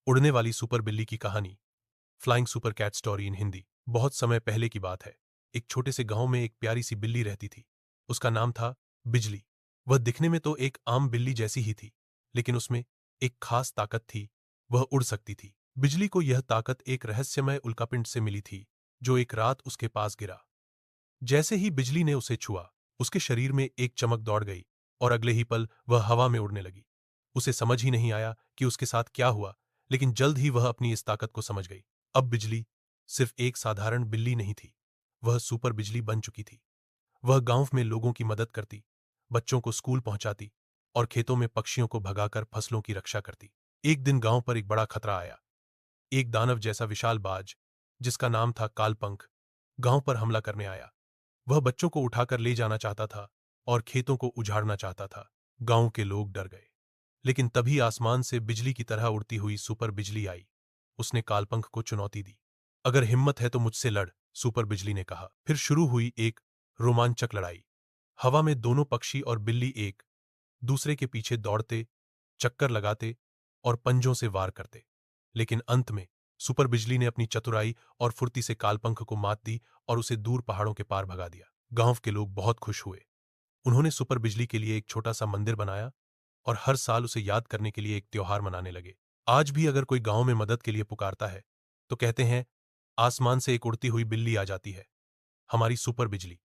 उड़ने वाली सुपर बिल्ली की कहानी। Flying super cat story in Hindi. बहुत समय पहले की बात है। एक छोटे से गांव में एक प्यारी सी बिल्ली रहती थी। उसका नाम था बिजली। वह दिखने में तो एक आम बिल्ली जैसी ही थी, लेकिन उसमें एक खास ताकत थी। वह उड़ सकती थी। बिजली को यह ताकत एक रहस्यमय उल्कापिंड से मिली थी, जो एक रात उसके पास गिरा। जैसे ही बिजली ने उसे छुआ, उसके शरीर में एक चमक दौड़ गई और अगले ही पल वह हवा में उड़ने लगी। उसे समझ ही नहीं आया कि उसके साथ क्या हुआ, लेकिन जल्द ही वह अपनी इस ताकत को समझ गई। अब बिजली सिर्फ एक साधारण बिल्ली नहीं थी, वह सुपर बिजली बन चुकी थी। वह गांव में लोगों की मदद करती, बच्चों को स्कूल पहुंचाती और खेतों में पक्षियों को भगाकर फसलों की रक्षा करती। एक दिन गांव पर एक बड़ा खतरा आया। एक दानव जैसा विशाल बाज, जिसका नाम था कालपंख, गांव पर हमला करने आया। वह बच्चों को उठाकर ले जाना चाहता था और खेतों को उजाड़ना चाहता था। गांव के लोग डर गए, लेकिन तभी आसमान से बिजली की तरह उड़ती हुई सुपर बिजली आई। उसने कालपंख को चुनौती दी। अगर हिम्मत है तो मुझसे लड़, सुपर बिजली ने कहा। फिर शुरू हुई एक रोमांचक लड़ाई। हवा में दोनों पक्षी और बिल्ली एक दूसरे के पीछे दौड़ते, चक्कर लगाते और पंजों से वार करते। लेकिन अंत में सुपर बिजली ने अपनी चतुराई और फुर्ती से कालपंख को मात दी और उसे दूर पहाड़ों के पार भगा दिया। गांव के लोग बहुत खुश हुए। उन्होंने सुपर बिजली के लिए एक छोटा सा मंदिर बनाया और हर साल उसे याद करने के लिए एक त्योहार मनाने लगे। आज भी अगर कोई गांव में मदद के लिए पुकारता है, तो कहते हैं, आसमान से एक उड़ती हुई बिल्ली आ जाती है, हमारी सुपर बिजली।